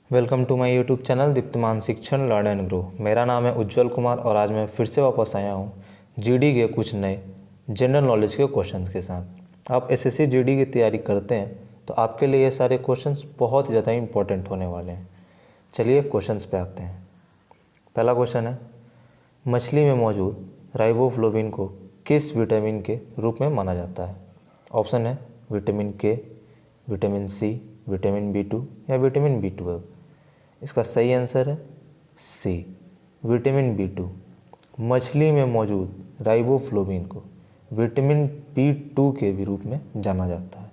Welcome to my YouTube channel Diptaman Shikshan learn and grow. मेरा नाम है उज्जवल कुमार और आज मैं फिर से वापस आया हूँ जीडी के कुछ नए जनरल नॉलेज के क्वेश्चंस के साथ। आप एसएससी जीडी की तैयारी करते हैं तो आपके लिए ये सारे क्वेश्चंस बहुत ही ज़्यादा इंपॉर्टेंट होने वाले हैं। चलिए क्वेश्चंस पे आते हैं। पहला क्वेश्चन है, मछली में मौजूद राइबोफ्लोविन को किस विटामिन के रूप में माना जाता है? ऑप्शन है विटामिन के, विटामिन सी, विटामिन बी2 या विटामिन बी12। इसका सही आंसर है सी, विटामिन बी2। मछली में मौजूद राइबोफ्लोविन को विटामिन बी2 के भी रूप में जाना जाता है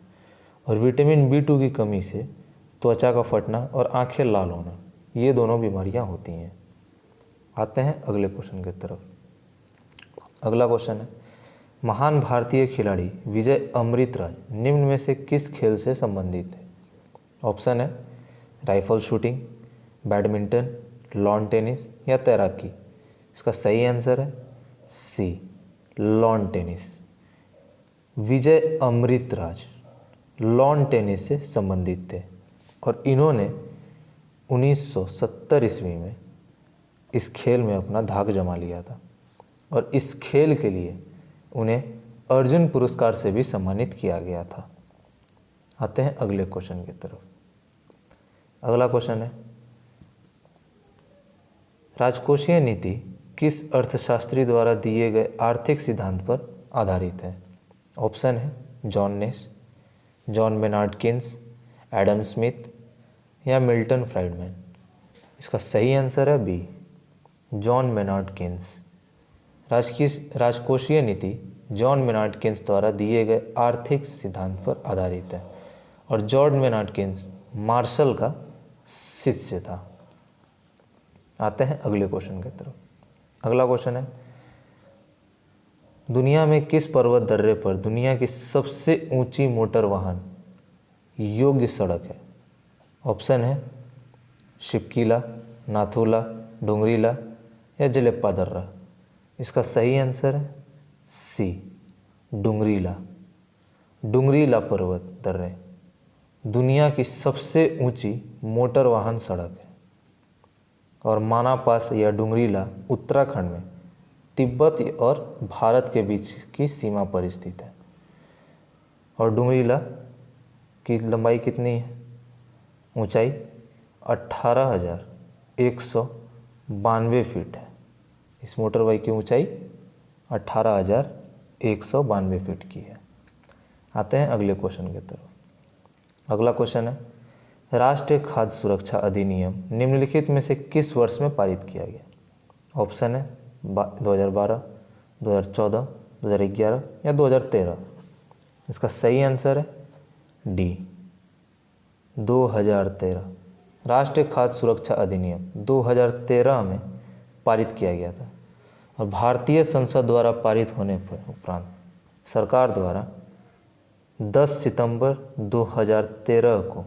और विटामिन बी2 की कमी से त्वचा का फटना और आंखें लाल होना, ये दोनों बीमारियां होती हैं। आते हैं अगले क्वेश्चन की तरफ। अगला क्वेश्चन है, महान भारतीय खिलाड़ी विजय अमृतराज निम्न में से किस खेल से संबंधित है? ऑप्शन है rifle shooting, badminton, lawn tennis या तैराकी। इसका सही आंसर है सी, lawn tennis. Vijay Amritraj lawn tennis से संबंधित थे और इन्होंने 1970 ईस्वी में इस खेल में अपना धाक जमा लिया था और इस खेल के लिए उन्हें अर्जुन पुरस्कार से भी सम्मानित किया गया था। आते हैं अगले क्वेश्चन की तरफ। अगला क्वेश्चन है, राजकोषीय नीति किस अर्थशास्त्री द्वारा दिए गए आर्थिक सिद्धांत पर आधारित है? ऑप्शन है John Nash, John Maynard Keynes, Adam Smith या मिल्टन फ्राइडमैन। इसका सही आंसर है बी, जॉन मेनार्ड केन्स। राजकोषीय नीति जॉन मेनार्ड केन्स द्वारा दिए गए आर्थिक सिद्धांत पर आधारित है और जॉन मेनार्ड केन्स मार्शल का शिष्य था। आते हैं अगले क्वेश्चन की तरफ। अगला क्वेश्चन है, दुनिया में किस पर्वत दर्रे पर दुनिया की सबसे ऊंची मोटर वाहन योग्य सड़क है? ऑप्शन है शिपकीला, नाथुला, डोंगरीला या जलेप्पा दर्रा। इसका सही आंसर है सी, डोंगरीला। डोंगरीला पर्वत दर्रे दुनिया की सबसे ऊंची मोटर वाहन सड़क है और माना पास या डोंगरीला उत्तराखंड में तिब्बत और भारत के बीच की सीमा पर स्थित है। और डोंगरीला की लंबाई कितनी है? ऊंचाई 18,192 फीट है। इस मोटरवे की ऊंचाई 18,192 फीट की है। आते हैं अगले क्वेश्चन की तरफ। अगला क्वेश्चन है, राष्ट्रीय खाद्य सुरक्षा अधिनियम निम्नलिखित में से किस वर्ष में पारित किया गया? ऑप्शन है 2012, 2014, 2011 या 2013। इसका सही आंसर है डी, 2013। राष्ट्रीय खाद्य सुरक्षा अधिनियम 2013 में पारित किया गया था और भारतीय संसद द्वारा पारित होने पर उपरांत सरकार द्वारा 10 सितंबर 2013 को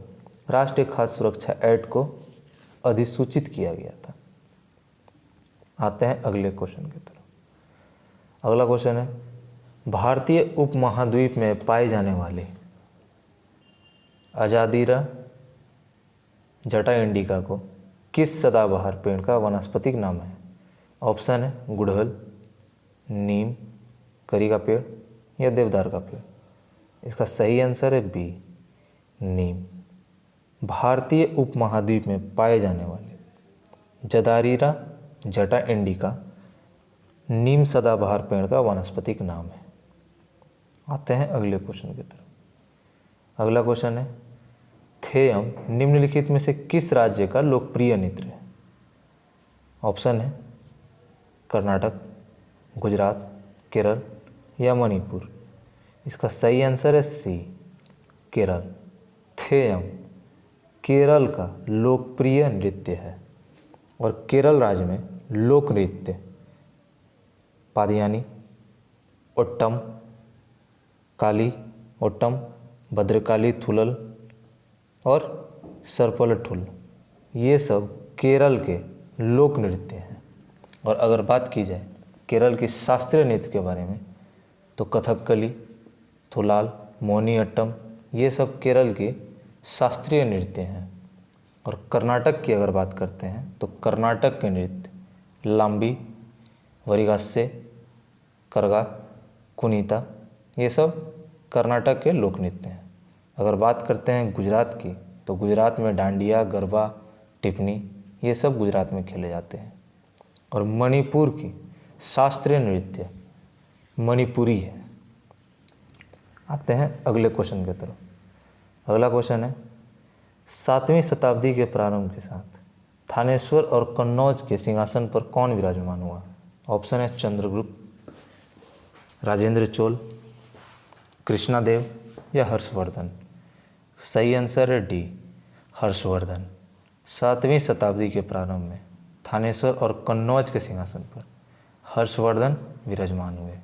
राष्ट्रीय खाद्य सुरक्षा एक्ट को अधिसूचित किया गया था। आते हैं अगले क्वेश्चन की तरफ। अगला क्वेश्चन है, भारतीय उपमहाद्वीप में पाए जाने वाले अजादीरा जटा इंडिका को किस सदाबहार पेड़ का वानस्पतिक नाम है? ऑप्शन है गुड़हल, नीम, करी का पेड़ या देवदार का पेड़। इसका सही आंसर है बी, नीम। भारतीय उपमहाद्वीप में पाए जाने वाले जदारीरा जटा इंडिका नीम सदाबहार पेड़ का वानस्पतिक नाम है। आते हैं अगले क्वेश्चन की तरफ। अगला क्वेश्चन है, थेयम निम्नलिखित में से किस राज्य का लोकप्रिय नृत्य है? ऑप्शन है कर्नाटक, गुजरात, केरल या मणिपुर। इसका सही आंसर है सी, केरल। थेयम केरल का लोकप्रिय नृत्य है और केरल राज्य में लोक नृत्य पादियानी, ओट्टम, काली ओट्टम, भद्रकाली थुलल और सरपलठुल, ये सब केरल के लोक नृत्य हैं। और अगर बात की जाए केरल की शास्त्रीय नृत्य के बारे में तो कथकली, थुलाल, मोहिनीअट्टम, ये सब केरल के शास्त्रीय नृत्य हैं। और कर्नाटक की अगर बात करते हैं तो कर्नाटक के नृत्य लांबी, वरिगासे, करगा, कुनीता, ये सब कर्नाटक के लोक नृत्य हैं। अगर बात करते हैं गुजरात की तो गुजरात में डांडिया, गरबा, टिप्पणी, ये सब गुजरात में खेले जाते हैं। और मणिपुर की शास्त्रीय नृत्य मणिपुरी है। आते हैं अगले क्वेश्चन की तरफ। अगला क्वेश्चन है 7वीं शताब्दी के प्रारंभ के साथ थानेश्वर और कन्नौज के सिंहासन पर कौन विराजमान हुआ? ऑप्शन है चंद्रगुप्त, राजेंद्र चोल, कृष्णदेव या हर्षवर्धन। सही आंसर है डी, हर्षवर्धन। 7वीं शताब्दी के प्रारंभ में थानेश्वर और कन्नौज के सिंहासन पर हर्षवर्धन विराजमान हुए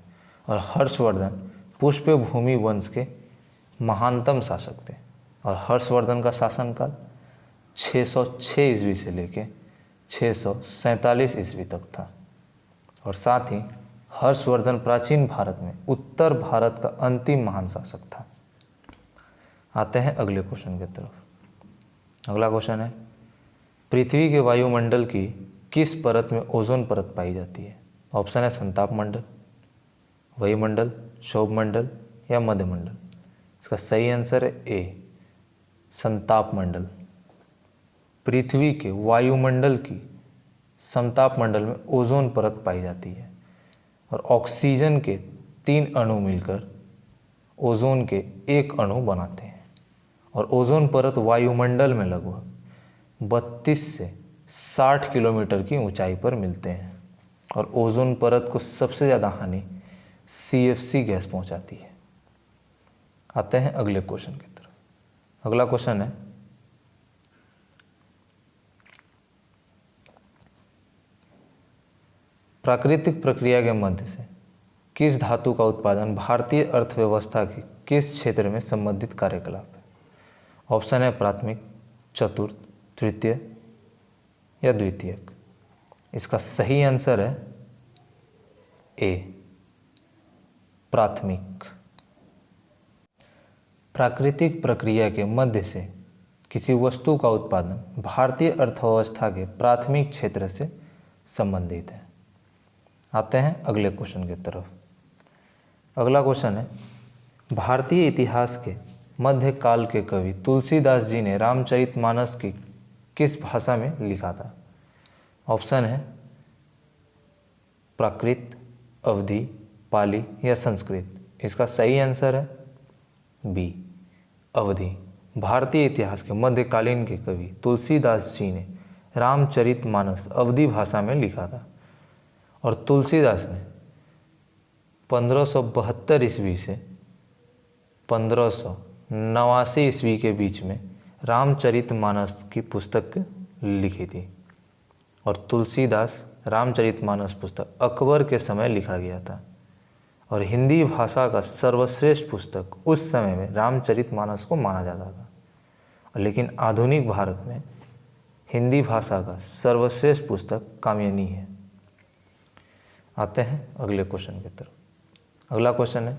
और हर्षवर्धन पुष्पभूमि वंश के महानतम शासक थे और हर्षवर्धन का शासनकाल 606 ईस्वी से लेकर 647 ईस्वी तक था। और साथ ही हर्षवर्धन प्राचीन भारत में उत्तर भारत का अंतिम महान शासक था। आते हैं अगले क्वेश्चन की तरफ। अगला क्वेश्चन है पृथ्वी के वायुमंडल की किस परत में ओजोन परत पाई जाती है? ऑप्शन है संताप मंडल, वायुमंडल, क्षोभ मंडल या मध्यमंडल। इसका सही आंसर है ए, संताप मंडल। पृथ्वी के वायुमंडल की समताप मंडल में ओजोन परत पाई जाती है और ऑक्सीजन के 3 अणु मिलकर ओजोन के 1 अणु बनाते हैं और ओजोन परत वायुमंडल में लगभग 32 से 60 किलोमीटर की ऊंचाई पर मिलते हैं और ओजोन परत को सबसे ज़्यादा हानि CFC गैस पहुंचाती है। आते हैं अगले क्वेश्चन की तरफ। अगला क्वेश्चन है प्राकृतिक प्रक्रिया के मध्य से किस धातु का उत्पादन भारतीय अर्थव्यवस्था के किस क्षेत्र में संबंधित कार्यकलाप है? ऑप्शन है प्राथमिक, चतुर्थ, तृतीय या द्वितीयक। इसका सही आंसर है ए, प्राथमिक। प्राकृतिक प्रक्रिया के मध्य से किसी वस्तु का उत्पादन भारतीय अर्थव्यवस्था के प्राथमिक क्षेत्र से संबंधित है। आते हैं अगले क्वेश्चन की तरफ। अगला क्वेश्चन है भारतीय इतिहास के मध्यकाल के कवि तुलसीदास जी ने रामचरितमानस की किस भाषा में लिखा था? ऑप्शन है प्राकृत, अवधी, पाली या संस्कृत। इसका सही आंसर है बी, अवधी। भारतीय इतिहास के मध्यकालीन के कवि तुलसीदास जी ने रामचरितमानस अवधी भाषा में लिखा था और तुलसीदास ने 1572 ईस्वी से 1589 ईस्वी के बीच में रामचरितमानस की पुस्तक लिखी थी और तुलसीदास रामचरितमानस पुस्तक अकबर के समय लिखा गया था और हिंदी भाषा का सर्वश्रेष्ठ पुस्तक उस समय में रामचरितमानस को माना जाता था। लेकिन आधुनिक भारत में हिंदी भाषा का सर्वश्रेष्ठ पुस्तक कामयानी है। आते हैं अगले क्वेश्चन की तरफ। अगला क्वेश्चन है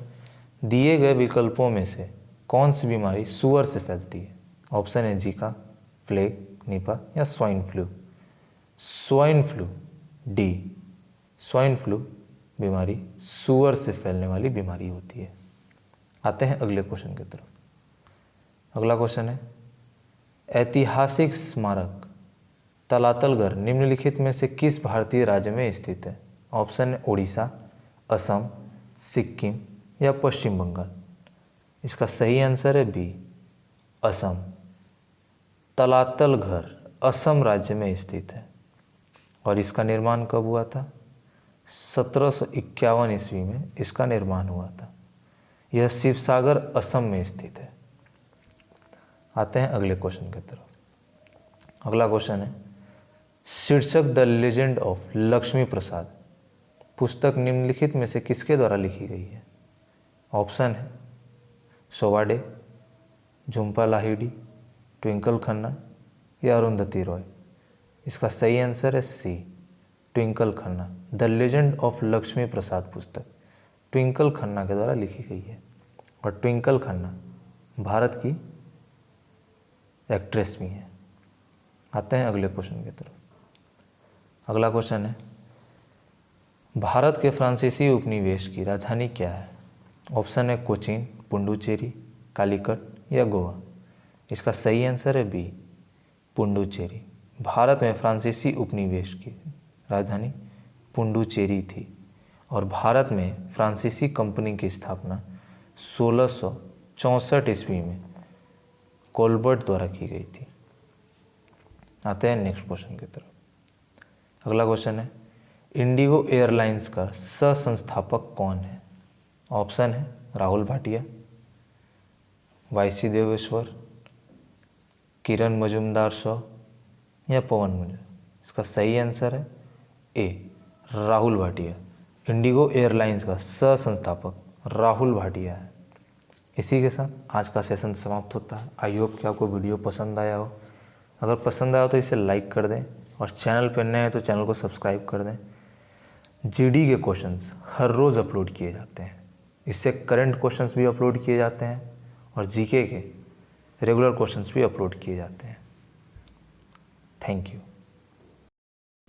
दिए गए विकल्पों में से कौन सी बीमारी सुअर से फैलती है? ऑप्शन है जीका, प्लेग, निपा या swine flu. Swine flu, D, swine flu बीमारी सुअर से फैलने वाली बीमारी होती है। आते हैं अगले क्वेश्चन की तरफ। अगला क्वेश्चन है ऐतिहासिक स्मारक तलातलगर निम्नलिखित में से किस भारतीय राज्य में स्थित है? ऑप्शन है उड़ीसा, असम, सिक्किम या पश्चिम बंगाल। इसका सही आंसर है बी, असम। तलातलगर असम राज्य में स्थित है और इसका निर्माण कब हुआ था? 1751 ईस्वी में इसका निर्माण हुआ था। यह शिवसागर असम में स्थित है। आते हैं अगले क्वेश्चन की तरफ। अगला क्वेश्चन है शीर्षक the Legend of Lakshmi Prasad पुस्तक निम्नलिखित में से किसके द्वारा लिखी गई है? ऑप्शन है सोवाडे, झुम्पा लाहिड़ी, ट्विंकल खन्ना या अरुंधति रॉय। इसका सही आंसर है C, Twinkle Khanna. The Legend of Lakshmi Prasad पुस्तक ट्विंकल खन्ना के द्वारा लिखी गई है और ट्विंकल खन्ना भारत की एक्ट्रेस भी हैं। आते हैं अगले क्वेश्चन की तरफ। अगला क्वेश्चन है, भारत के फ्रांसीसी उपनिवेश की राजधानी क्या है? ऑप्शन है कोचीन, पुडुचेरी, कालीकट या गोवा। इसका सही आंसर है बी, पुडुचेरी। भारत में फ्रांसीसी उपनिवेश की राजधानी पुडुचेरी थी और भारत में फ्रांसीसी कंपनी की स्थापना 1664 ईस्वी में कोलबर्ट द्वारा की गई थी। आते हैं नेक्स्ट क्वेश्चन की तरफ। अगला क्वेश्चन है, इंडिगो एयरलाइंस का सह-संस्थापक कौन है? ऑप्शन है राहुल भाटिया, वाईसी देवेश्वर, किरण मजुमदार शॉ या पवन मुंजा। इसका सही आंसर है ए, राहुल भाटिया। इंडिगो एयरलाइंस का सह-संस्थापक राहुल भाटिया है। इसी के साथ आज का सेशन समाप्त होता है। आई होप कि आपको वीडियो पसंद आया हो। अगर पसंद आया हो तो इसे लाइक कर दें और चैनल पर नए हैं तो चैनल को सब्सक्राइब कर दें। जीडी के क्वेश्चंस हर रोज़ अपलोड किए जाते हैं। इससे करंट क्वेश्चंस भी अपलोड किए जाते हैं और जीके के रेगुलर क्वेश्चंस भी अपलोड किए जाते हैं। Thank you.